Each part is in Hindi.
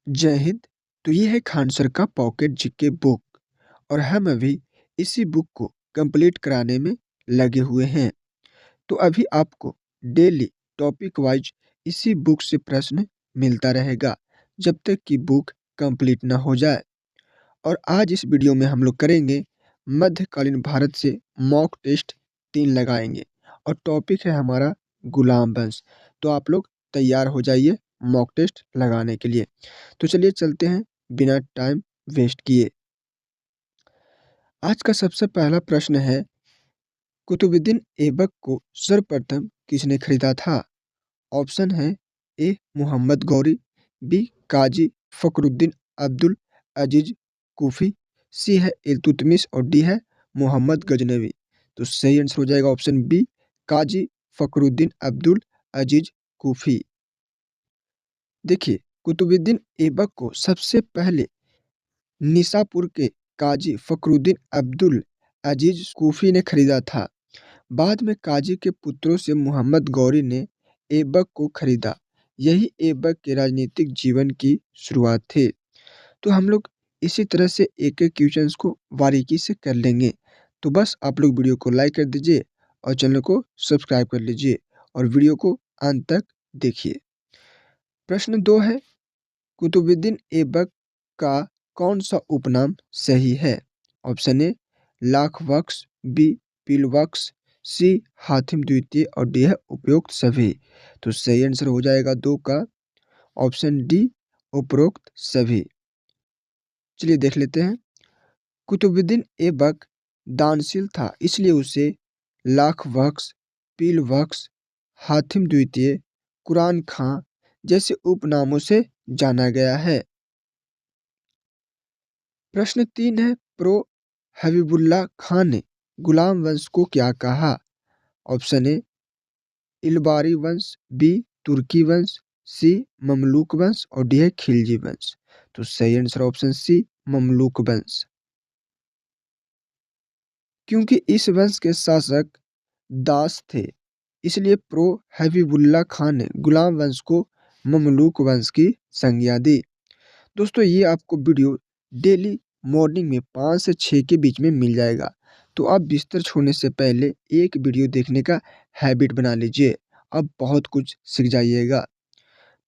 जय हिंद। तो ये है खान सर का पॉकेट जीके बुक और हम अभी इसी बुक को कंप्लीट कराने में लगे हुए हैं। तो अभी आपको डेली टॉपिक वाइज इसी बुक से प्रश्न मिलता रहेगा जब तक कि बुक कंप्लीट ना हो जाए। और आज इस वीडियो में हम लोग करेंगे मध्यकालीन भारत से मॉक टेस्ट 3 लगाएंगे और टॉपिक है हमारा गुलाम वंश। तो आप लोग तैयार हो जाइए मॉक टेस्ट लगाने के लिए। तो चलिए चलते हैं बिना टाइम वेस्ट किए। आज का सबसे पहला प्रश्न है, कुतुबुद्दीन ऐबक को सर्वप्रथम किसने खरीदा था? ऑप्शन है ए मोहम्मद गौरी, बी काजी फखरुद्दीन अब्दुल अजीज कूफी, सी है इल्तुतमिश और डी है मोहम्मद गजनवी। तो सही आंसर हो जाएगा ऑप्शन बी, काजी फखरुद्दीन अब्दुल अजीज कूफी। देखिए, कुतुबुद्दीन ऐबक को सबसे पहले निसापुर के काजी फखरुद्दीन अब्दुल अजीज कूफी ने खरीदा था। बाद में काजी के पुत्रों से मोहम्मद गौरी ने ऐबक को खरीदा। यही ऐबक के राजनीतिक जीवन की शुरुआत थी। तो हम लोग इसी तरह से एक एक क्वेश्चंस को बारीकी से कर लेंगे। तो बस आप लोग वीडियो को लाइक कर दीजिए और चैनल को सब्सक्राइब कर लीजिए और वीडियो को अंत तक देखिए। प्रश्न 2 है, कुतुबुद्दीन ऐबक का कौन सा उपनाम सही है? Option A Lakh Bakhsh, B Pilbakhsh, C Hatim द्वितीय और डी है उपरोक्त सभी। तो सही आंसर हो जाएगा 2 का ऑप्शन डी, उपरोक्त सभी। चलिए देख लेते हैं। कुतुबुद्दीन ऐबक दानशील था, इसलिए उसे लाख बख्श, पील बख्श, हातिम द्वितीय, कुरान खां जैसे उपनामों से जाना गया है। प्रश्न 3 है, प्रो हबीबुल्लाह खान ने गुलाम वंश को क्या कहा? ऑप्शन ए इलबारी वंश, बी तुर्की वंश, सी ममलूक वंश और डी है खिलजी वंश। तो सही आंसर ऑप्शन सी, ममलूक वंश। क्योंकि इस वंश के शासक दास थे, इसलिए प्रो हबीबुल्लाह खान ने गुलाम वंश को ममलूक वंश की संज्ञा दी। दोस्तों, ये आपको वीडियो डेली मॉर्निंग में 5 से 6 के बीच में मिल जाएगा। तो आप बिस्तर छोड़ने से पहले एक वीडियो देखने का हैबिट बना लीजिए। अब बहुत कुछ सीख जाइएगा।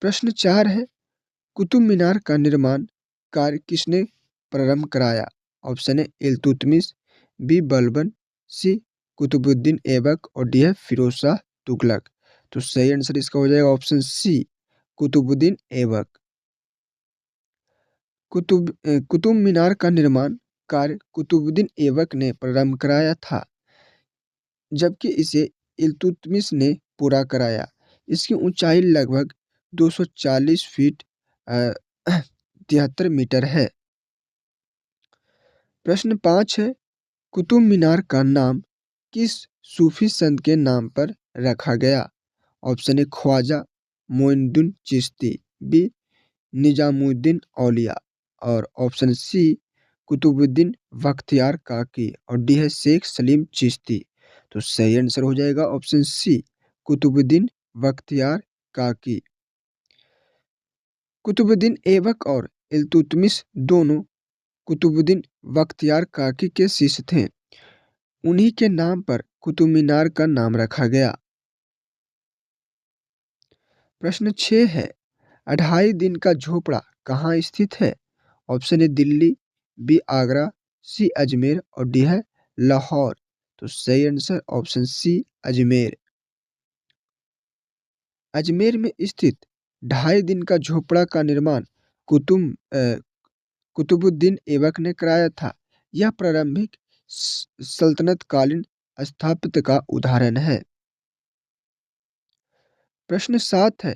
प्रश्न 4 है, कुतुब मीनार का निर्माण कार्य किसने प्रारंभ कराया? ऑप्शन है इल्तुतमिश, बी बलबन, सी कुतुबुद्दीन ऐबक और डी है फिरोज शाह तुगलक। तो सही आंसर इसका हो जाएगा ऑप्शन सी, कुतुबुद्दीन ऐबक। कुतुब मीनार का निर्माण कार्य कुतुबुद्दीन ऐबक ने प्रारंभ कराया था, जबकि इसे इल्तुतमिश ने पूरा कराया। इसकी ऊंचाई लगभग 240 फीट 73 मीटर है। प्रश्न 5 है, कुतुब मीनार का नाम किस सूफी संत के नाम पर रखा गया? Option A Khwaja Moinuddin Chishti, B Nizamuddin Auliya और ऑप्शन सी कुतुबुद्दीन बख्तियार काकी और डी है शेख सलीम चिश्ती। तो सही आंसर हो जाएगा ऑप्शन सी, कुतुबुद्दीन बख्तियार काकी। कुतुबुद्दीन ऐबक और इल्तुतमिश दोनों कुतुबुद्दीन बख्तियार काकी के शिष्य थे। उन्हीं के नाम पर कुतुब मीनार का नाम रखा गया। प्रश्न 6 है, 2.5 दिन का झोपड़ा कहाँ स्थित है? Option A Delhi, B Agra, C Ajmer और डी है लाहौर। तो सही answer option C, Ajmer. Ajmer में स्थित 2.5 दिन का झोपड़ा का निर्माण कुतुबुद्दीन ऐबक ने कराया था। यह प्रारंभिक सल्तनतकालीन स्थापत्य का उदाहरण है। प्रश्न 7 है,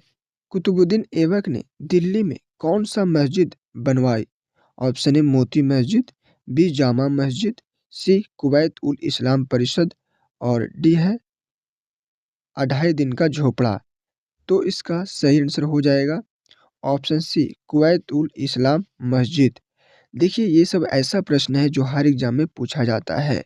कुतुबुद्दीन ऐबक ने दिल्ली में कौन सा मस्जिद बनवाई? Option A Moti Masjid, B Jama Masjid, C Kuwait ul Islam परिषद और डी है 2.5 दिन का झोपड़ा। तो इसका सही आंसर हो जाएगा option C, Kuwait ul Islam मस्जिद। देखिए, ये सब ऐसा प्रश्न है जो हर एग्जाम में पूछा जाता है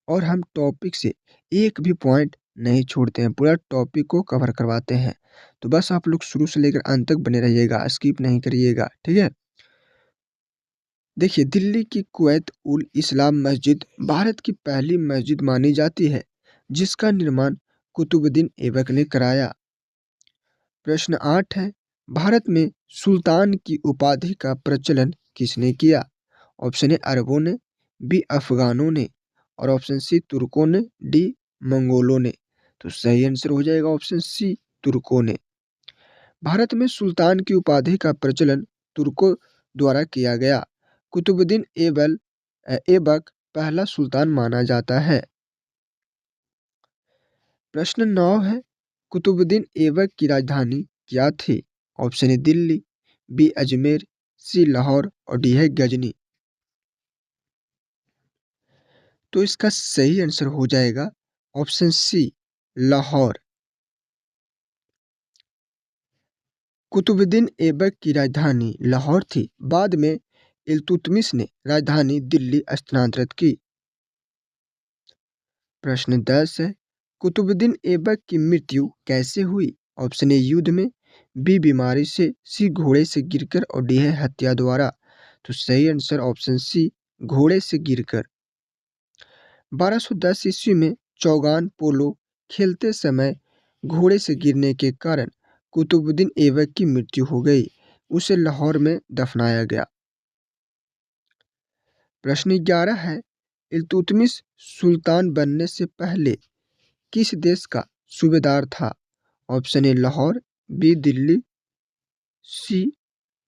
और हम टॉपिक से एक भी पॉइंट नहीं छोड़ते हैं, पूरा टॉपिक को कवर करवाते हैं। तो बस आप लोग शुरू से लेकर अंत तक बने रहिएगा, स्किप नहीं करिएगा, ठीक है। देखिए, दिल्ली की कुवैत उल इस्लाम मस्जिद भारत की पहली मस्जिद मानी जाती है, जिसका निर्माण कुतुबुद्दीन ऐबक ने कराया। प्रश्न 8 है, भारत में सुल्तान की उपाधि का प्रचलन किसने किया? ऑप्शन ए अरबों ने, बी अफगानों ने और ऑप्शन सी तुर्कों ने, डी मंगोलों ने। तो सही आंसर हो जाएगा ऑप्शन सी तुर्कों ने। भारत में सुल्तान की उपाधि का प्रचलन तुर्कों द्वारा किया गया। कुतुबुद्दीन ऐबक पहला सुल्तान माना जाता है। प्रश्न 9 है, कुतुबुद्दीन ऐबक की राजधानी क्या थी? Option A Delhi, B Ajmer, C Lahore और डी है गजनी। तो इसका सही आंसर हो जाएगा ऑप्शन सी लाहौर। कुतुबुद्दीन ऐबक की राजधानी लाहौर थी। बाद में इल्तुतमिश ने राजधानी दिल्ली स्थानांतरित की। प्रश्न 10 है, कुतुबुद्दीन ऐबक की मृत्यु कैसे हुई? ऑप्शन ए युद्ध में, बी बीमारी से, सी घोड़े से गिरकर और डी है हत्या द्वारा। तो सही आंसर ऑप्शन सी घोड़े से गिरकर। 1210 ईस्वी में चौगान पोलो खेलते समय घोड़े से गिरने के कारण कुतुबुद्दीन ऐबक की मृत्यु हो गई। उसे लाहौर में दफनाया गया। प्रश्न 11 है, इल्तुतमिश सुल्तान बनने से पहले किस देश का सूबेदार था? Option A Lahore, B Delhi, C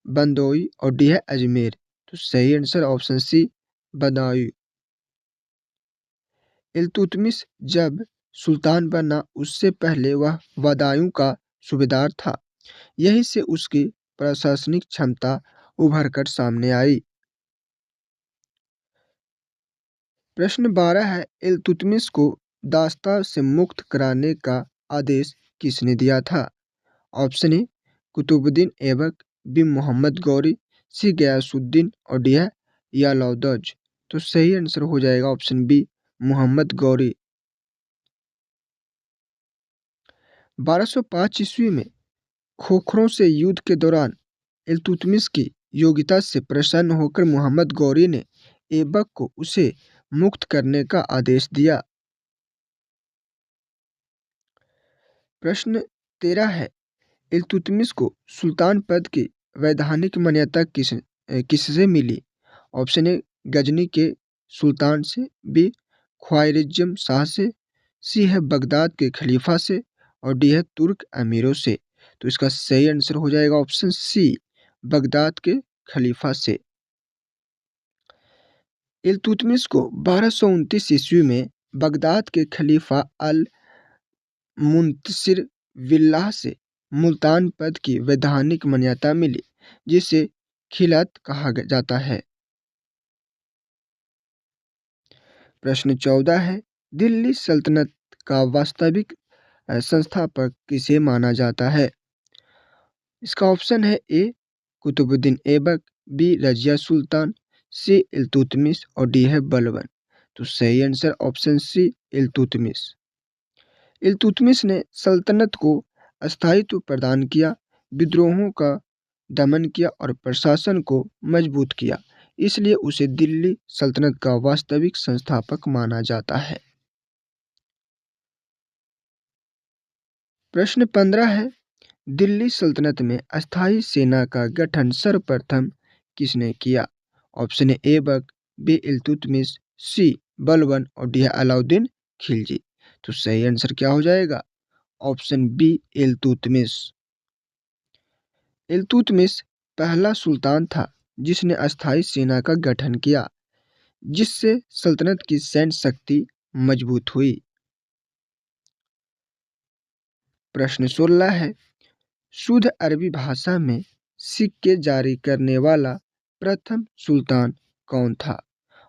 बंदोई और डी है अजमेर। तो सही answer option C Badaun. Iltutmish जब सुल्तान बना उससे पहले वह बदायूं का सूबेदार था। यहीं से उसकी प्रशासनिक क्षमता उभर कर सामने आई। प्रश्न 12 है, इल्तुतमिश को दास्ता से मुक्त कराने का आदेश किसने दिया था? Option A Qutbuddin Aibak, B Mohammad Ghori, C Ghiyasuddin और डी है यालौदज। तो सही आंसर हो जाएगा ऑप्शन बी मोहम्मद गौरी। 1205 ईस्वी में खोखरों से युद्ध के दौरान इल्तुतमिश की योग्यता से प्रसन्न होकर मोहम्मद गौरी ने ऐबक को उसे मुक्त करने का आदेश दिया। प्रश्न 13 है, इल्तुतमिश को सुल्तान पद की वैधानिक मान्यता किससे मिली? ऑप्शन ए गजनी के सुल्तान से, बी ख्वारिज़्म शाह से, सी है बगदाद के खलीफा से और डी है तुर्क अमीरों से। तो इसका सही आंसर हो जाएगा ऑप्शन सी बगदाद के खलीफा से। इल्तुतमिश को 1229 ईस्वी में बगदाद के खलीफा अल मुंतसिर बिल्लाह से मुल्तान पद की वैधानिक मान्यता मिली, जिसे खिलत कहा जाता है। प्रश्न 14 है, दिल्ली सल्तनत का वास्तविक संस्थापक किसे माना जाता है? इसका ऑप्शन है A Qutbuddin Aibak, B Razia Sultan, C Iltutmish और डी है बलबन। तो सही answer option C Iltutmish. Iltutmish ने सल्तनत को स्थायित्व प्रदान किया, विद्रोहों का दमन किया और प्रशासन को मजबूत किया। इसलिए उसे दिल्ली सल्तनत का वास्तविक संस्थापक माना जाता है। प्रश्न 15 है, दिल्ली सल्तनत में अस्थायी सेना का गठन सर्वप्रथम किसने किया? Option A Aibak, B Iltutmish, C Balban और डी अलाउद्दीन खिलजी। तो सही आंसर क्या हो जाएगा? Option B Iltutmish. इल्तुतमिश पहला सुल्तान था जिसने अस्थायी सेना का गठन किया, जिससे सल्तनत की सैन्य शक्ति मजबूत हुई। प्रश्न 16 है, शुद्ध अरबी भाषा में सिक्के जारी करने वाला प्रथम सुल्तान कौन था?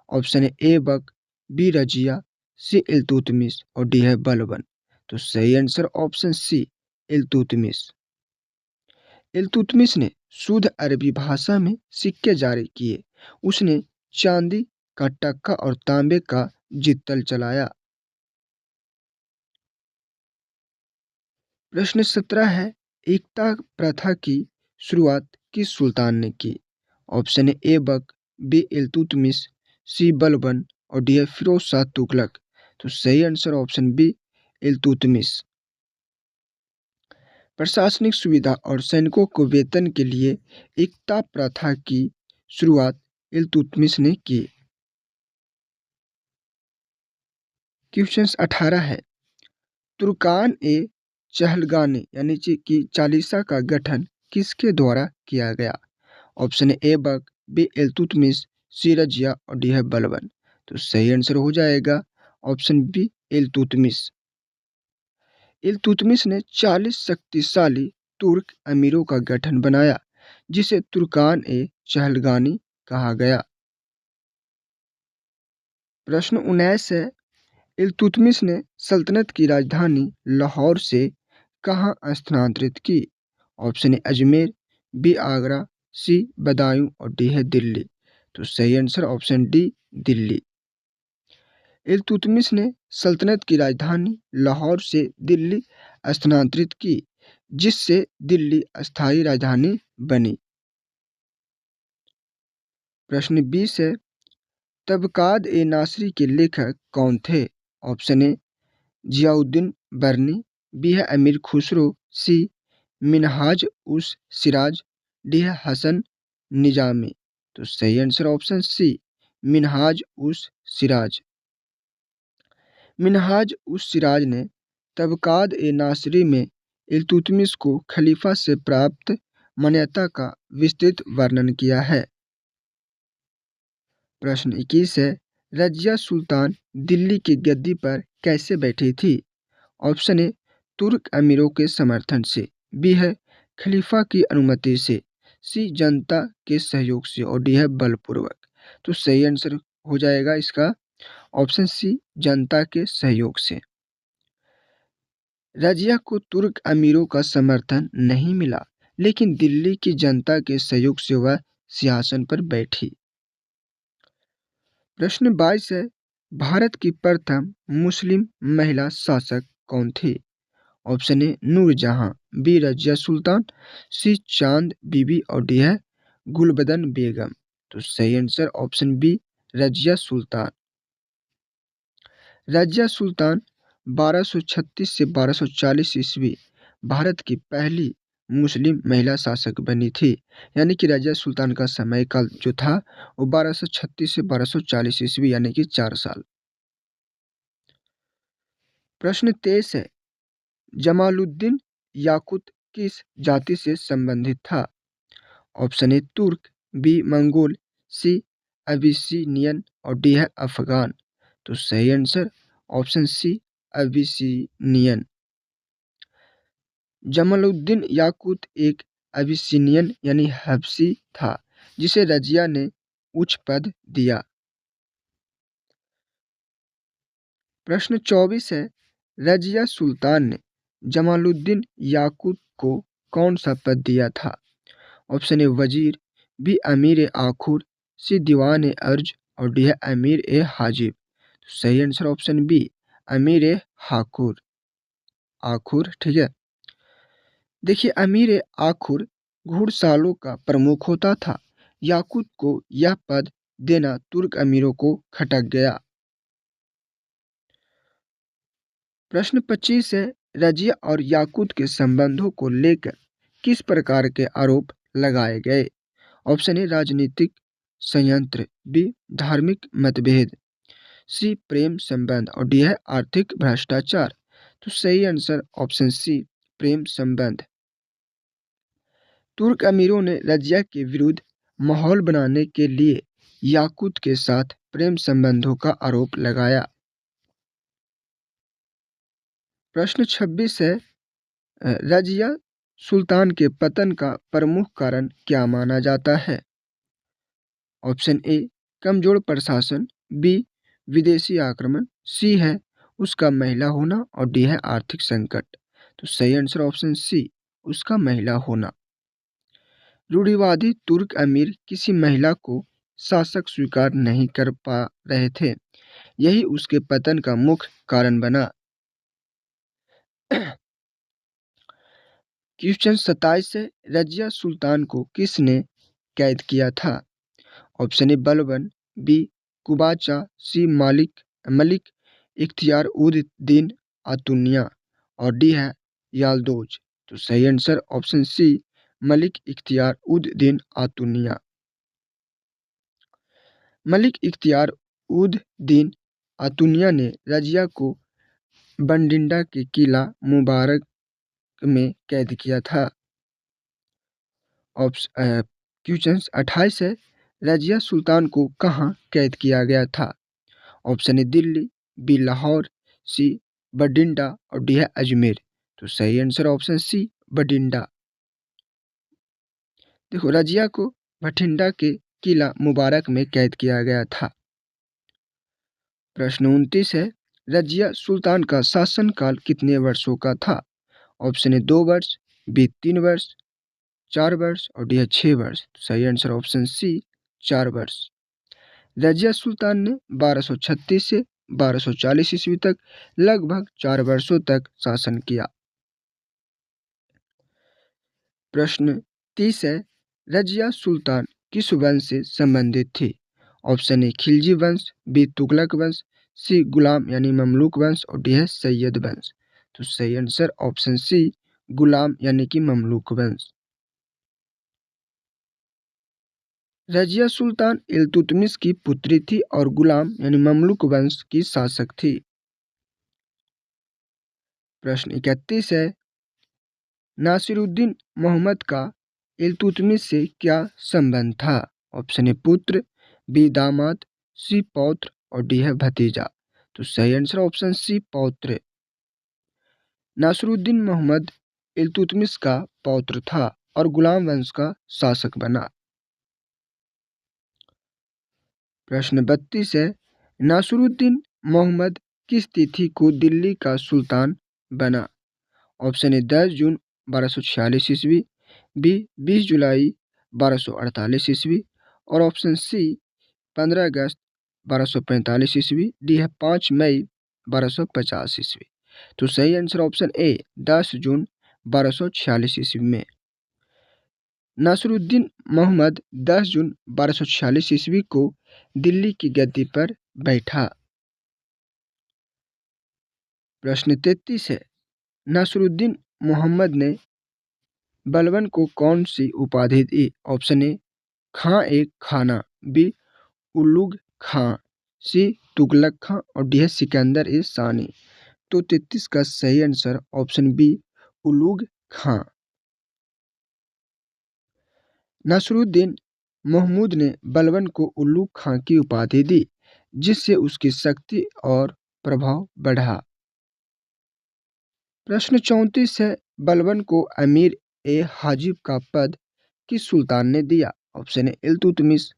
Option A Aibak, B Razia, C Iltutmish और डी है बलबन। तो सही answer option C Iltutmish. Iltutmish ने शुद्ध अरबी भाषा में सिक्के जारी किए। उसने चांदी का टक्का और तांबे का जित्तल चलाया। प्रश्न 17 है, एकता प्रथा की शुरुआत किस सुल्तान ने की? Option A Aibak, B Iltutmish, C Balban और डी है फिरोज शाह तुगलक। तो सही आंसर ऑप्शन बी इल्तुतमिश। प्रशासनिक सुविधा और सैनिकों को वेतन के लिए एकता प्रथा की शुरुआत इल्तुतमिश ने की। क्वेश्चन 18 है, तुर्कान ए चहलगानी यानी कि चालीसा का गठन किसके द्वारा किया गया? Option A Aibak, B Iltutmish, C Razia और डी है बलबन। तो सही आंसर हो जाएगा ऑप्शन बी इल्तुतमिश। इल्तुतमिश ने 40 शक्तिशाली तुर्क अमीरों का गठन बनाया जिसे तुर्कान ए चहलगानी कहा गया। प्रश्न 19 है, इल्तुतमिश ने सल्तनत की राजधानी लाहौर से कहाँ स्थानांतरित की? Option A Ajmer, B Agra, C Badaun और डी है दिल्ली। तो सही answer option D Delhi. Iltutmish ने सल्तनत की राजधानी लाहौर से दिल्ली स्थानांतरित की जिससे दिल्ली अस्थायी राजधानी बनी। प्रश्न 20 है, तबकात ए नासरी के लेखक कौन थे? ऑप्शन ए जियाउद्दीन बरनी, बी है अमीर खुसरो, सी मिनहाज उस सिराज, डी है हसन निजामी। तो सही आंसर ऑप्शन सी मिनहाज उस सिराज। मिनहाज उस सिराज ने तबकात ए नासरी में इल्तुतमिश को खलीफा से प्राप्त मान्यता का विस्तृत वर्णन किया है। प्रश्न 21 है, रजिया सुल्तान दिल्ली की गद्दी पर कैसे बैठी थी? ऑप्शन ए तुर्क अमीरों के समर्थन से, बी है खलीफा की अनुमति से, सी जनता के सहयोग से और डी है बलपूर्वक। तो सही आंसर हो जाएगा इसका ऑप्शन सी जनता के सहयोग से। रजिया को तुर्क अमीरों का समर्थन नहीं मिला लेकिन दिल्ली की जनता के सहयोग से वह सिंहासन पर बैठी। प्रश्न 22 है, भारत की प्रथम मुस्लिम महिला शासक कौन थी? Option A Noorjahan, B Razia Sultan, C Chand Bibi और डी है गुलबदन बेगम। तो सही answer option B Razia Sultan. Razia Sultan 1236 से 1240 ईस्वी भारत की पहली मुस्लिम महिला शासक बनी थी। यानी कि रजिया सुल्तान का समय काल जो था वो 1236 से 1240 ईस्वी यानी कि 4 साल। प्रश्न 23 है, जमालुद्दीन याकुत किस जाति से संबंधित था? ऑप्शन ए तुर्क, बी मंगोल, सी अबिसिनियन और डी है अफगान। तो सही आंसर ऑप्शन सी अबिसिनियन। जमालुद्दीन याकूत एक अबिसिनियन यानी हबशी था जिसे रजिया ने उच्च पद दिया। प्रश्न 24 है, रजिया सुल्तान ने जमालुद्दीन याकूत को कौन सा पद दिया था? ऑप्शन ए वजीर, बी अमीर ए आखुर, सी दीवान ए अर्ज और डी है अमीर ए हाजिब। सही आंसर ऑप्शन बी अमीर ए हाकुर आखुर। ठीक है, देखिए अमीर ए आखुर घुड़सालों का प्रमुख होता था। याकूत को यह पद देना तुर्क अमीरों को खटक गया। प्रश्न 25 है, रजिया और याकूत के संबंधों को लेकर किस प्रकार के आरोप लगाए गए? ऑप्शन ए राजनीतिक संयंत्र, बी धार्मिक मतभेद, सी प्रेम संबंध और डी है आर्थिक भ्रष्टाचार। तो सही आंसर ऑप्शन सी प्रेम संबंध। तुर्क अमीरों ने रजिया के विरुद्ध माहौल बनाने के लिए याकूत के साथ प्रेम संबंधों का आरोप लगाया। प्रश्न 26 है, रजिया सुल्तान के पतन का प्रमुख कारण क्या माना जाता है? ऑप्शन ए कमजोर प्रशासन, बी विदेशी आक्रमण, सी है उसका महिला होना और डी है आर्थिक संकट। तो सही आंसर ऑप्शन सी उसका महिला होना। रूढ़िवादी तुर्क अमीर किसी महिला को शासक स्वीकार नहीं कर पा रहे थे, यही उसके पतन का मुख्य कारण बना। क्वेश्चन 27 है, रजिया सुल्तान को किसने कैद किया था? Option A Balban, B Qubacha, C Malik Ikhtiyar ud दीन आतुनिया और डी है याल्दोज। तो सही आंसर ऑप्शन सी मलिक इख्तियार उद दीन आतुनिया। मलिक इख्तियार उद दीन आतुनिया ने रजिया को बंडिंडा के किला मुबारक में कैद किया था। क्वेश्चन 28 है, रजिया सुल्तान को कहाँ कैद किया गया था? Option A Delhi, B Lahore, C Bathinda और डी है अजमेर। तो सही आंसर ऑप्शन सी बठिंडा। देखो, रजिया को बठिंडा के किला मुबारक में कैद किया गया था। प्रश्न 29 है, रजिया सुल्तान का शासनकाल कितने वर्षों का था? ऑप्शन ए 2 वर्ष, बी 3 वर्ष, 4 वर्ष और डी है 6 वर्ष। तो सही आंसर ऑप्शन सी 4 वर्ष। रजिया सुल्तान ने 1236 से 1240 ईस्वी तक लगभग 4 वर्षों तक शासन किया। प्रश्न 30 है, रजिया सुल्तान किस वंश से संबंधित थी? ऑप्शन ए खिलजी वंश, बी तुगलक वंश, सी गुलाम यानी ममलूक वंश और डी है सैयद वंश। तो सही आंसर ऑप्शन सी गुलाम यानी कि ममलूक वंश। रजिया सुल्तान इल्तुतमिश की पुत्री थी और गुलाम यानी ममलूक वंश की शासक थी। प्रश्न 31 है, नासिरुद्दीन मोहम्मद का इल्तुतमिश से क्या संबंध था? ऑप्शन ए पुत्र, बी दामाद, सी पौत्र और डी है भतीजा। तो सही आंसर ऑप्शन सी पौत्र। नासिरुद्दीन मोहम्मद इल्तुतमिश का पौत्र था और गुलाम वंश का शासक बना। प्रश्न 32 है, नासिरुद्दीन मोहम्मद किस तिथि को दिल्ली का सुल्तान बना? ऑप्शन ए 10 जून 1246 ईस्वी, बी 20 जुलाई 1248 ईस्वी और ऑप्शन सी 15 अगस्त 1245 ईस्वी, डी है 5 मई 1250 ईस्वी। तो सही आंसर ऑप्शन ए 10 जून 1246 ईस्वी में। नासिरुद्दीन मोहम्मद 10 जून 1246 ईस्वी को दिल्ली की गद्दी पर बैठा। प्रश्न 33 है, नासिरुद्दीन मोहम्मद ने बलबन को कौन सी उपाधि दी? ऑप्शन ए खां ए खाना, बी उलुग खां, सी तुगलक खां और डी है सिकंदर ए सानी। तो 33 का सही आंसर ऑप्शन बी उलुग खां। नासिरुद्दीन महमूद ने बलबन को उल्लू खां की उपाधि दी, जिससे उसकी शक्ति और प्रभाव बढ़ा। प्रश्न 34 है, बलबन को अमीर ए हाजिब का पद किस सुल्तान ने दिया? Option A Iltutmish,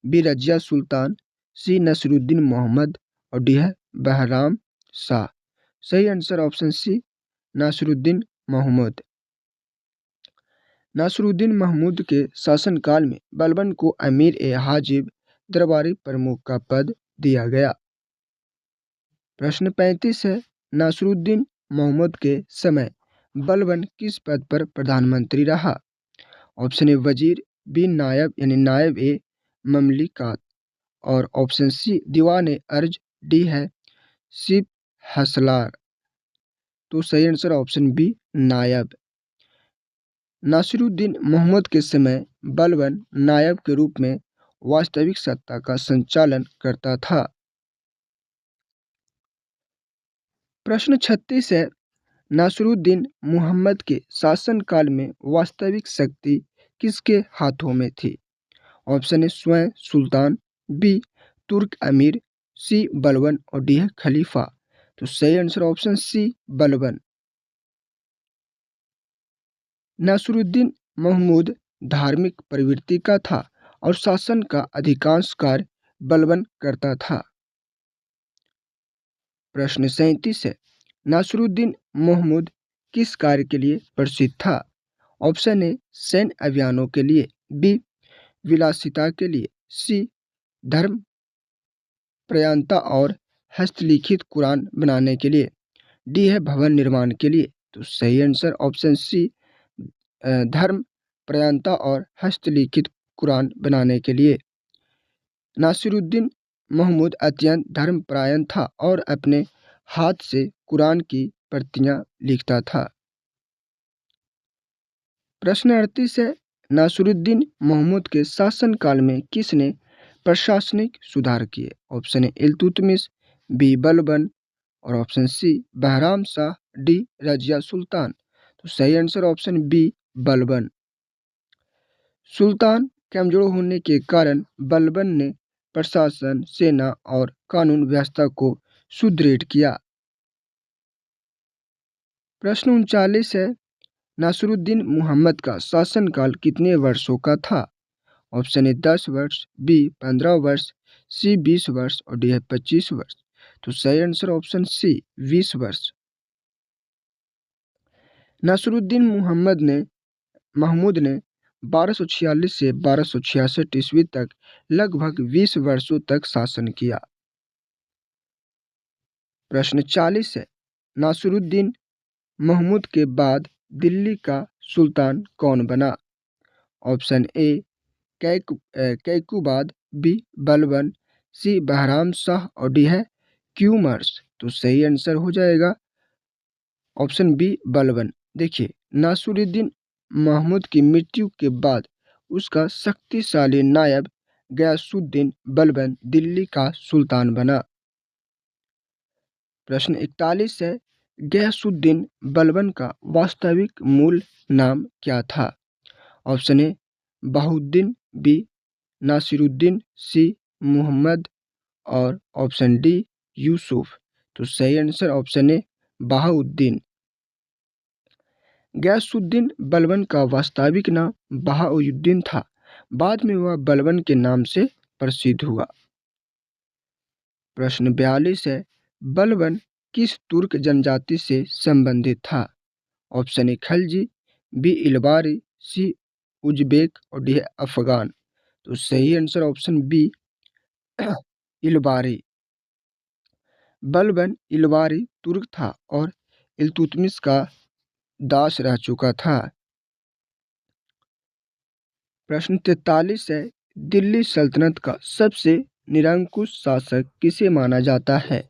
B Razia Sultan, C Nasiruddin Mohammad और डी है बहराम शाह। सही answer option C Nasiruddin Mahmud. Nasiruddin Mahmud के शासनकाल में बलबन को अमीर ए हाजिब दरबारी प्रमुख का पद दिया गया। प्रश्न 35 है, नासिरुद्दीन मोहम्मद के समय बलबन किस पद पर प्रधानमंत्री रहा? ऑप्शन ए वजीर, बी नायब यानी नायब ए ममलिकात और ऑप्शन सी दीवान ए अर्ज, डी है सिप हसलार। तो सही आंसर ऑप्शन बी नायब। नासिरुद्दीन मोहम्मद के समय बलबन नायब के रूप में वास्तविक सत्ता का संचालन करता था। प्रश्न 36 है, नासिरुद्दीन मोहम्मद के शासनकाल में वास्तविक शक्ति किसके हाथों में थी? ऑप्शन ए स्वयं सुल्तान, बी तुर्क अमीर, सी बलबन और डी है खलीफा। तो सही answer option C Balban. Nasiruddin Mahmud धार्मिक प्रवृत्ति का था और शासन का अधिकांश कार्य बलबन करता था। प्रश्न 37 है, नासिरुद्दीन महमूद किस कार्य के लिए प्रसिद्ध था? ऑप्शन ए सैन्य अभियानों के लिए, बी विलासिता के लिए, सी धर्म प्रयाणता और हस्तलिखित कुरान बनाने के लिए, डी है भवन निर्माण के लिए। तो सही आंसर ऑप्शन सी धर्म प्रयानता और हस्तलिखित कुरान बनाने के लिए। नासिरुद्दीन महमूद अत्यंत धर्मपरायण था और अपने हाथ से कुरान की प्रतियां लिखता था। प्रश्न 38 है, नासिरुद्दीन महमूद के शासनकाल में किसने प्रशासनिक सुधार किए? Option A Iltutmish, B Balban और option C Bahram Shah, D Razia Sultan. तो सही आंसर ऑप्शन बी बलबन। सुल्तान कमजोर होने के कारण बलबन ने प्रशासन, सेना और कानून व्यवस्था को सुदृढ़ किया। प्रश्न 39 है, नासिरुद्दीन मुहम्मद का शासनकाल कितने वर्षों का था? ऑप्शन ए 10 वर्ष, बी 15 वर्ष, सी 20 वर्ष और डी है 25 वर्ष। तो सही आंसर ऑप्शन सी 20 वर्ष। नासिरुद्दीन महमूद ने 1246 से 1266 ईस्वी तक लगभग 20 वर्षों तक शासन किया। प्रश्न 40 है, नासिरुद्दीन महमूद के बाद दिल्ली का सुल्तान कौन बना? Option A Kaiqubad, B Balban, C Bahram Shah और डी है क्यूमर्स। तो सही आंसर हो जाएगा ऑप्शन बी बलबन। देखिए, नासिरुद्दीन महमूद की मृत्यु के बाद उसका शक्तिशाली नायब गयासुद्दीन बलबन दिल्ली का सुल्तान बना। प्रश्न 41 है, गयासुद्दीन बलबन का वास्तविक मूल नाम क्या था? Option A Bahauddin, B Nasiruddin, C Muhammad और ऑप्शन डी यूसुफ। तो सही answer option A Bahauddin. Ghiyasuddin Balban का वास्तविक नाम बहाउद्दीन था। बाद में वह बलबन के नाम से प्रसिद्ध हुआ। प्रश्न 42 है, बलबन किस तुर्क जनजाति से संबंधित था? Option A Khalji, B Ilbari, C Uzbek और डी है अफगान। तो सही answer option B Ilbari. Balban Ilbari तुर्क था और इल्तुतमिश का दास रह चुका था। प्रश्न 43 है, दिल्ली सल्तनत का सबसे निरंकुश शासक किसे माना जाता है?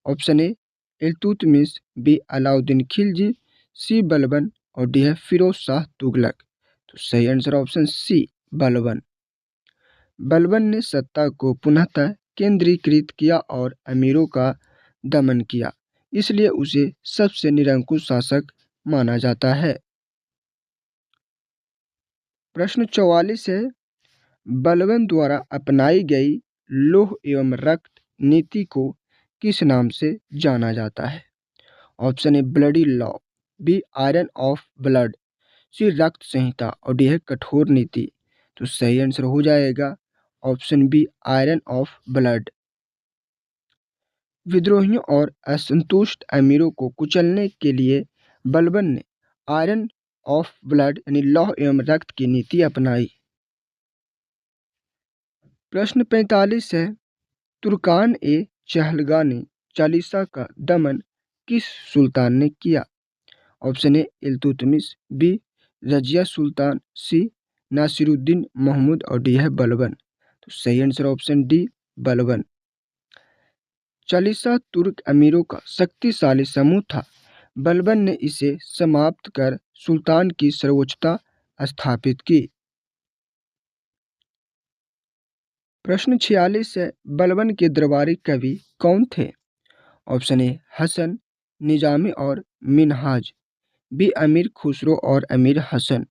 Option A Iltutmish, B Alauddin Khilji, C Balban और डी है फिरोज शाह तुगलक। तो सही answer option C Balban. Balban ने सत्ता को पुनः केंद्रीकृत किया और अमीरों का दमन किया, इसलिए उसे सबसे निरंकुश शासक माना जाता है। प्रश्न 44 है, बलबन द्वारा अपनाई गई लौह एवं रक्त नीति को किस नाम से जाना जाता है? Option A bloody law, B iron of blood, C रक्त संहिता और डी है कठोर नीति। तो सही आंसर हो जाएगा option B iron of blood. विद्रोहियों और असंतुष्ट अमीरों को कुचलने के लिए बलबन ने आयरन ऑफ ब्लड यानी लौह एवं रक्त की नीति अपनाई। प्रश्न 45 है, तुर्कान ए चहलगानी चालीसा का दमन किस सुल्तान ने किया? Option A Iltutmish, B Razia Sultan, C Nasiruddin Mahmud और डी है बलबन। तो सही आंसर ऑप्शन डी बलबन। चालीसा तुर्क अमीरों का शक्तिशाली समूह था। बलबन ने इसे समाप्त कर सुल्तान की सर्वोच्चता स्थापित की। प्रश्न 46 है, बलबन के दरबारी कवि कौन थे? ऑप्शन ए हसन, निजामी और मिनहाज, बी अमीर खुसरो और अमीर हसन,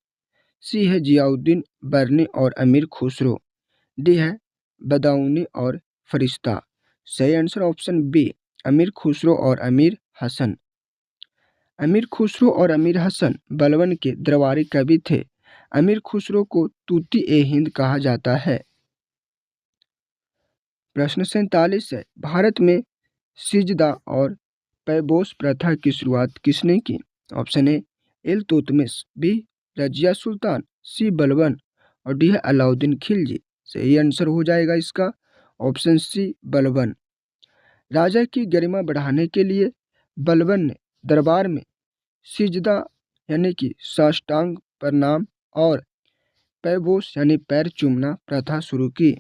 सी है जियाउद्दीन बरनी और अमीर खुसरो, डी है बदाऊनी और फरिश्ता। सही आंसर ऑप्शन बी अमीर खुसरो और अमीर हसन। अमीर खुसरो और अमीर हसन बलबन के दरबारी कवि थे। अमीर खुसरो को तूती ए हिंद कहा जाता है। प्रश्न 47 है, भारत में सिजदा और पैबोस प्रथा की शुरुआत किसने की? Option A Iltutmish, B Razia Sultan, C Balban और डी है अलाउद्दीन खिलजी। सही आंसर हो जाएगा इसका ऑप्शन सी बलबन। राजा की गरिमा बढ़ाने के लिए बलबन ने दरबार में सिजदा यानी कि साष्टांग प्रणाम और पैबोस यानी पैर चूमना प्रथा शुरू की।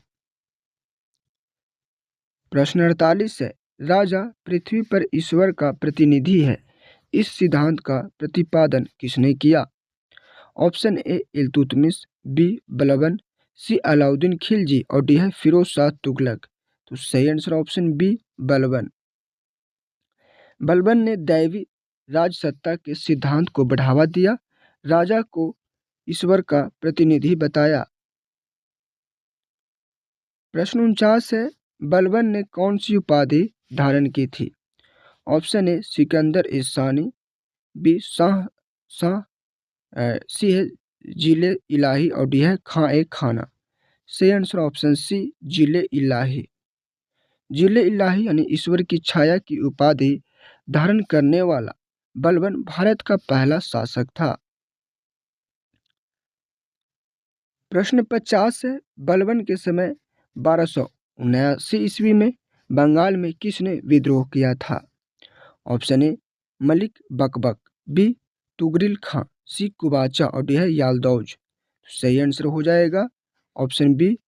प्रश्न 48 है, राजा पृथ्वी पर ईश्वर का प्रतिनिधि है, इस सिद्धांत का प्रतिपादन किसने किया? Option A Iltutmish, B Balban, C Alauddin Khilji और डी है फिरोज शाह तुगलक। तो सही answer option B Balban. Balban ने दैवी राजसत्ता के सिद्धांत को बढ़ावा दिया, राजा को ईश्वर का प्रतिनिधि बताया। प्रश्न 49 है, बलबन ने कौन सी उपाधि धारण की थी? ऑप्शन ए सिकंदर ए सानी, बी शाह शाह, सी है जिले इलाही और डी है खां ए खाना। सही आंसर ऑप्शन सी जिले इलाही। जिले इलाही यानी ईश्वर की छाया की उपाधि धारण करने वाला बलबन भारत का पहला शासक था। प्रश्न 50 है, बलबन के समय 1279 ईस्वी में बंगाल में किसने विद्रोह किया था? Option A Malik Baqbaq, B Tughril खां, सी कुबाचा और डी है यालदौज। सही आंसर हो जाएगा ऑप्शन बी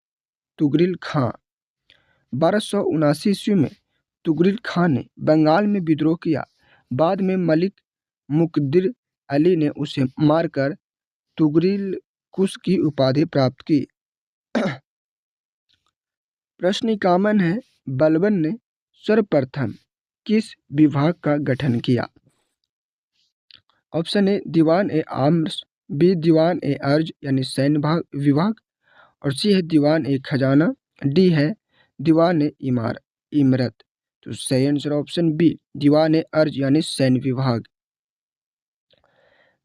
तुगरिल खां। 1279 ईस्वी में तुगरिल खां ने बंगाल में विद्रोह किया, बाद में मलिक मुकद्दिर अली ने उसे मारकर तुगरिल कुश की उपाधि प्राप्त की। प्रश्न 51 है, बलबन ने सर्वप्रथम किस विभाग का गठन किया? ऑप्शन ए दीवान ए आम्र, बी दीवान ए अर्ज यानी सैन्य विभाग और सी है दीवान ए खजाना, डी है दीवान ए इमरत। तो सही आंसर ऑप्शन बी दीवान ए अर्ज यानी सैन्य विभाग।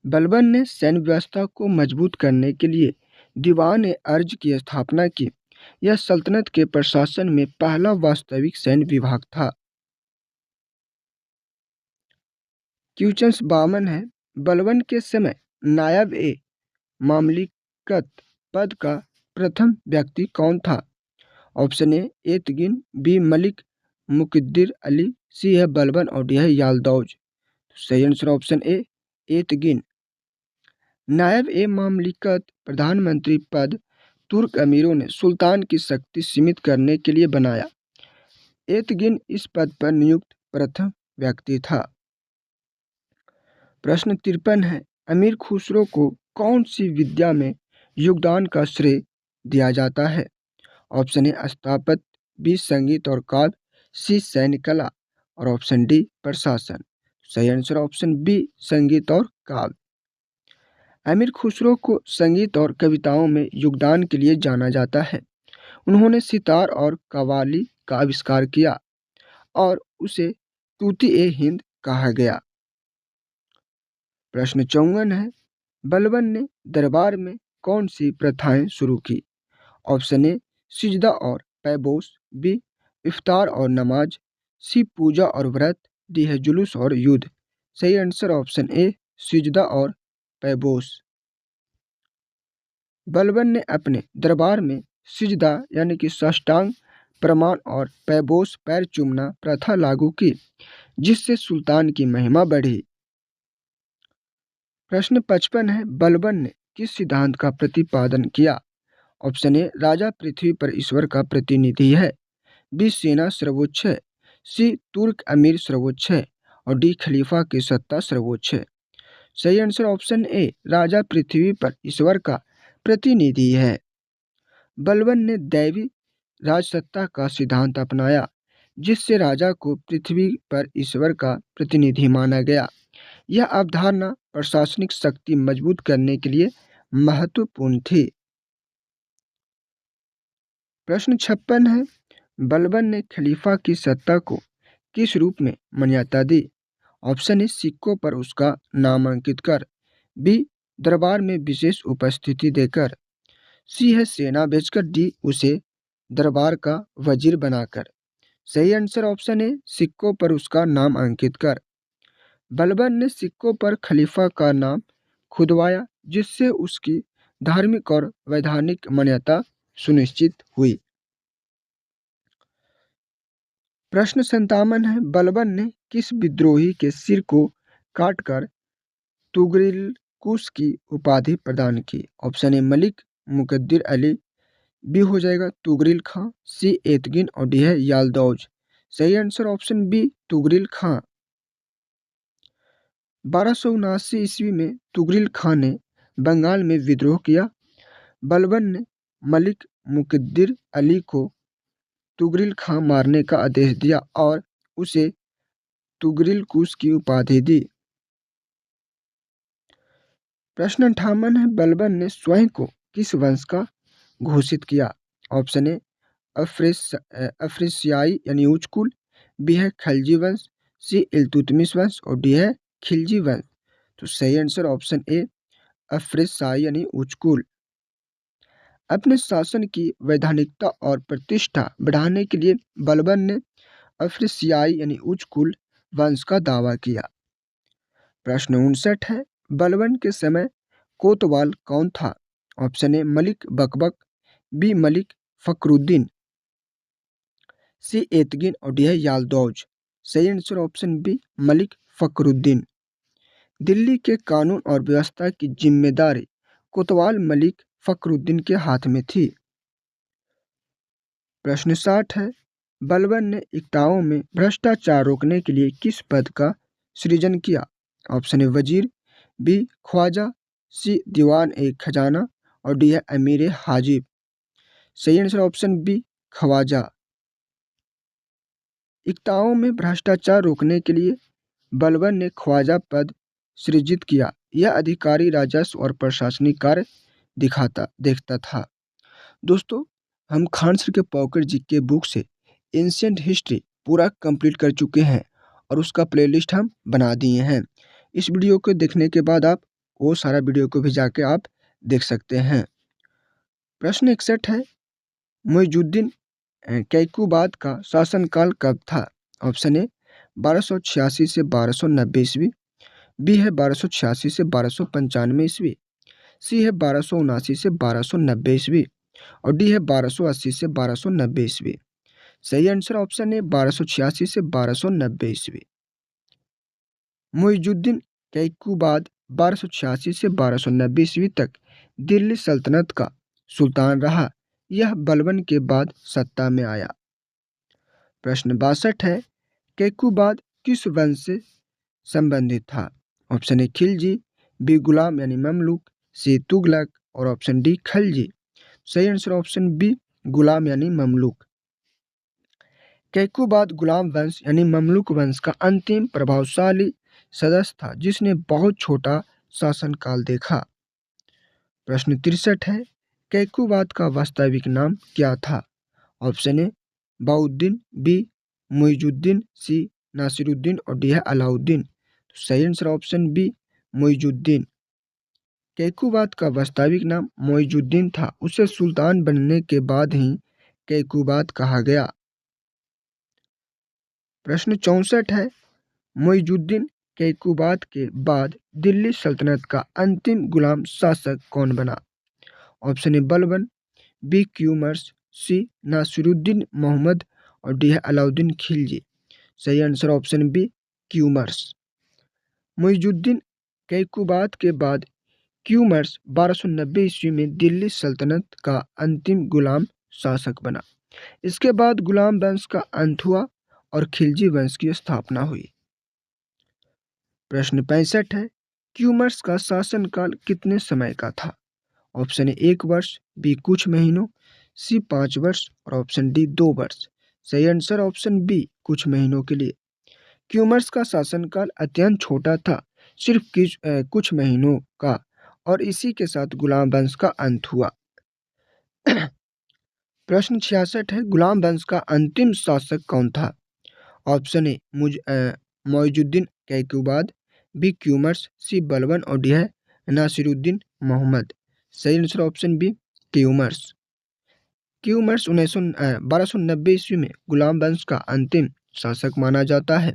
बलबन ने सैन्य व्यवस्था को मजबूत करने के लिए दीवान ए अर्ज की स्थापना की। यह सल्तनत के प्रशासन में पहला वास्तविक सैन्य विभाग था। क्वेश्चन 52 है, बलबन के समय नायब ए मामलिकत पद का प्रथम व्यक्ति कौन था? Option A Aitigin, B Malik Muqaddir Ali, C है बलबन और डी है यालदौज। सही आंसर ऑप्शन ए एतगिन। नायब ए मामलिकत प्रधानमंत्री पद तुर्क अमीरों ने सुल्तान की शक्ति सीमित करने के लिए बनाया। एतगिन इस पद पर नियुक्त प्रथम व्यक्ति था। प्रश्न 53 है, अमीर खुसरो को कौन सी विद्या में योगदान का श्रेय दिया जाता है? ऑप्शन ए स्थापत्य, बी संगीत और काव्य, सी सैन्य कला और ऑप्शन डी प्रशासन। सही आंसर ऑप्शन बी संगीत और काव्य। अमीर खुसरो को संगीत और कविताओं में योगदान के लिए जाना जाता है। उन्होंने सितार और कव्वाली का आविष्कार किया और उसे तूती ए हिंद कहा गया। प्रश्न 54 है, बलबन ने दरबार में कौन सी प्रथाएं शुरू की? ऑप्शन ए सिजदा और पैबोस, बी इफ्तार और नमाज, सी पूजा और व्रत, डी है जुलूस और युद्ध। सही आंसर ऑप्शन ए सिजदा और पैबोस। बलबन ने अपने दरबार में सिजदा यानी कि साष्टांग प्रमाण और पैबोस पैर चूमना प्रथा लागू की, जिससे सुल्तान की महिमा बढ़ी। प्रश्न 55 है, बलबन ने किस सिद्धांत का प्रतिपादन किया? ऑप्शन ए राजा पृथ्वी पर ईश्वर का प्रतिनिधि है, बी सेना सर्वोच्च है, सी तुर्क अमीर सर्वोच्च है और डी खलीफा की सत्ता सर्वोच्च है। सही आंसर ऑप्शन ए राजा पृथ्वी पर ईश्वर का प्रतिनिधि है। बलबन ने दैवी राजसत्ता का सिद्धांत अपनाया, जिससे राजा को पृथ्वी पर ईश्वर का प्रतिनिधि माना गया। यह अवधारणा प्रशासनिक शक्ति मजबूत करने के लिए महत्वपूर्ण थी। प्रश्न 56 है, बलबन ने खलीफा की सत्ता को किस रूप में मान्यता दी? ऑप्शन ए सिक्कों पर उसका नाम अंकित कर, बी दरबार में विशेष उपस्थिति देकर, सी है सेना भेजकर, डी उसे दरबार का वजीर बनाकर। सही आंसर ऑप्शन ए सिक्कों पर उसका नाम अंकित कर। बलबन ने सिक्कों पर खलीफा का नाम खुदवाया, जिससे उसकी धार्मिक और वैधानिक मान्यता सुनिश्चित हुई। प्रश्न 57 है, बलबन ने किस विद्रोही के सिर को काटकर तुगरिल कुश की उपाधि प्रदान की? Option A Malik Muqaddar Ali, B हो जाएगा तुगरिल खां, सी एतगिन और डी है यालदौज। सही आंसर ऑप्शन बी तुगरिल खां। 1279 ईस्वी में तुगरिल खां ने बंगाल में विद्रोह किया। बलबन ने मलिक मुकद्दर अली को तुगरिल खां मारने का आदेश दिया और उसे तुगरिल कुश की उपाधि दी। प्रश्न 58 है, बलबन ने स्वयं को किस वंश का घोषित किया? ऑप्शन ए अफ्रीसियाई यानी उच्च कुल, बी है खलजी वंश, सी इल्तुतमिश वंश और डी है खिलजी वंश। तो सही आंसर ऑप्शन ए अफ्रीसाई यानी उच्च कुल। अपने शासन की वैधानिकता और प्रतिष्ठा बढ़ाने के लिए बलबन ने अफ्रीसियाई यानी उच्च कुल वंश का दावा किया। प्रश्न 59 है, बलबन के समय कोतवाल कौन था? Option A Malik Baqbaq, B Malik Fakhruddin, C Aitigin और डी है यालदौज। सही answer option B Malik Fakhruddin. Delhi के कानून और व्यवस्था की जिम्मेदारी कोतवाल मलिक फखरुद्दीन के हाथ में थी। प्रश्न 60 है, बलबन ने इक्ताओं में भ्रष्टाचार रोकने के लिए किस पद का सृजन किया? ऑप्शन ए वजीर, बी ख्वाजा, सी दीवान ए खजाना और डी है अमीर हाजिब। सही आंसर ऑप्शन बी ख्वाजा। इक्ताओं में भ्रष्टाचार रोकने के लिए बलबन ने ख्वाजा पद सृजित किया। यह अधिकारी राजस्व और प्रशासनिक कार्य देखता था। दोस्तों, हम खान सर के पॉकेट जीके बुक से एंशिएंट हिस्ट्री पूरा कंप्लीट कर चुके हैं और उसका प्लेलिस्ट हम बना दिए हैं। इस वीडियो को देखने के बाद आप वो सारा वीडियो को भी जाके आप देख सकते हैं। प्रश्न 61 है, मुइजुद्दीन कैकुबाद का शासनकाल कब था? ऑप्शन ए 1286 से 1290 ईस्वी, बी है 1286 से 1295 ईस्वी, सी है 1279 से 1290 ईस्वी और डी है 1280 से 1290 ईस्वी। सही आंसर ऑप्शन है 1286 से 1290 ईस्वी। मुइजुद्दीन कैकुबाद 1286 से 1290 ईस्वी तक दिल्ली सल्तनत का सुल्तान रहा। यह बलबन के बाद सत्ता में आया। प्रश्न 62 है, कैकुबाद किस वंश से संबंधित था? ऑप्शन ए खिलजी, बी गुलाम यानी ममलूक, सी तुगलक और ऑप्शन डी खलजी। सही आंसर ऑप्शन बी गुलाम यानी ममलूक। कैकुबाद गुलाम वंश यानी ममलूक वंश का अंतिम प्रभावशाली सदस्य था जिसने बहुत छोटा शासनकाल देखा। प्रश्न 63 है, कैकुबाद का वास्तविक नाम क्या था? Option A Bahauddin, B Muizuddin, C Nasiruddin और डी है अलाउद्दीन। सही answer option B Muizuddin. Kaiqubad का वास्तविक नाम मुइजुद्दीन था। उसे सुल्तान बनने के बाद ही कैकुबाद कहा गया। प्रश्न 64 है, मुइजुद्दीन कैकुबाद के बाद दिल्ली सल्तनत का अंतिम गुलाम शासक कौन बना? Option A Balban, B Kayumars, C Nasiruddin Mohammad और डी है अलाउद्दीन खिलजी। सही answer option B Kayumars. Muizuddin Kaiqubad के बाद क्यूमर्स 1290 ईस्वी में दिल्ली सल्तनत का अंतिम गुलाम शासक बना। इसके बाद गुलाम वंश का अंत हुआ और खिलजी वंश की स्थापना हुई। प्रश्न 65 है, क्यूमर्स का शासनकाल कितने समय का था? ऑप्शन ए 1 वर्ष, बी कुछ महीनों, सी 5 वर्ष और ऑप्शन डी 2 वर्ष। सही आंसर ऑप्शन बी कुछ महीनों के लिए। क्यूमर्स का शासनकाल अत्यंत छोटा था, सिर्फ कुछ महीनों का, और इसी के साथ गुलाम वंश का अंत हुआ। प्रश्न 66 है, गुलाम वंश का अंतिम शासक कौन था? Option A Muizuddin Kaiqubad, B Kayumars, C Balban और डी है नासिरुद्दीन मोहम्मद। सही answer option B Kayumars. Kayumars 1290 ईस्वी में गुलाम वंश का अंतिम शासक माना जाता है।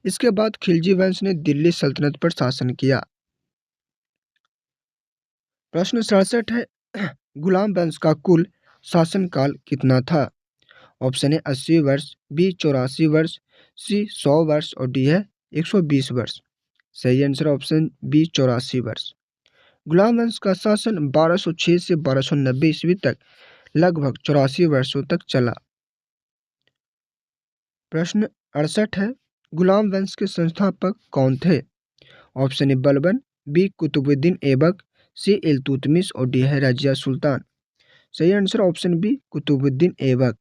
इसके बाद खिलजी वंश ने दिल्ली सल्तनत पर शासन किया। प्रश्न 67 है, गुलाम वंश का कुल शासनकाल कितना था? ऑप्शन ए 80 वर्ष, बी 84 वर्ष, सी 100 वर्ष और डी है 120 वर्ष। सही आंसर ऑप्शन बी 84 वर्ष। गुलाम वंश का शासन 1206 से 1290 ईस्वी तक लगभग 84 वर्षों तक चला। प्रश्न 68 है, गुलाम वंश के संस्थापक कौन थे? Option A Balban, B Qutbuddin Aibak, C Iltutmish और डी है रजिया सुल्तान। सही answer option B Qutbuddin Aibak.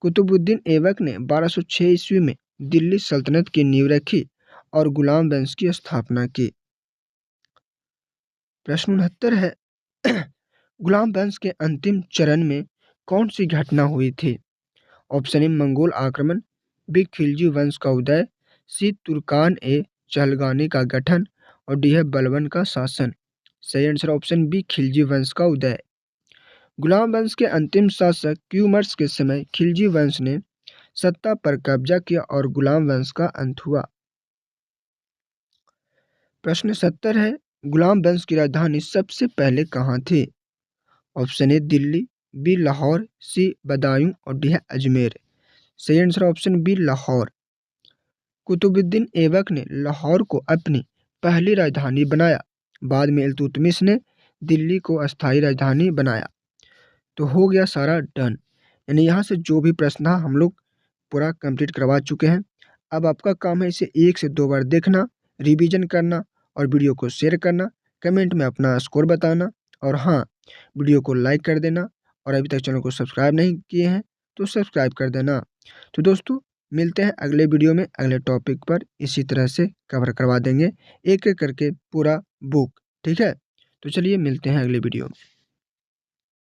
Qutbuddin Aibak ने 1206 ईस्वी में दिल्ली सल्तनत की नींव रखी और गुलाम वंश की स्थापना की। प्रश्न 69 है, गुलाम वंश के अंतिम चरण में कौन सी घटना हुई थी? ऑप्शन ए मंगोल आक्रमण, बी खिलजी वंश का उदय, सी तुर्कान ए चहलगानी का गठन और डी है बलबन का शासन। सही आंसर ऑप्शन बी खिलजी वंश का उदय। गुलाम वंश के अंतिम शासक क्यूमर्स के समय खिलजी वंश ने सत्ता पर कब्जा किया और गुलाम वंश का अंत हुआ। प्रश्न 70 है, गुलाम वंश की राजधानी सबसे पहले कहाँ थी? Option A Delhi, B Lahore, C Badaun और डी है अजमेर। सही answer option B Lahore. Qutbuddin Aibak ने लाहौर को अपनी पहली राजधानी बनाया। बाद में इल्तुतमिश ने दिल्ली को अस्थायी राजधानी बनाया। तो हो गया सारा डन, यानी यहाँ से जो भी प्रश्न था हम लोग पूरा कंप्लीट करवा चुके हैं। अब आपका काम है इसे 1 से 2 बार देखना, रिवीजन करना और वीडियो को शेयर करना, कमेंट में अपना स्कोर बताना और हाँ, वीडियो को लाइक कर देना और अभी तक चैनल को सब्सक्राइब नहीं किए हैं तो सब्सक्राइब कर देना। तो दोस्तों मिलते हैं अगले वीडियो में अगले टॉपिक पर, इसी तरह से कवर करवा देंगे एक एक करके पूरा बुक। ठीक है, तो चलिए मिलते हैं अगले वीडियो में।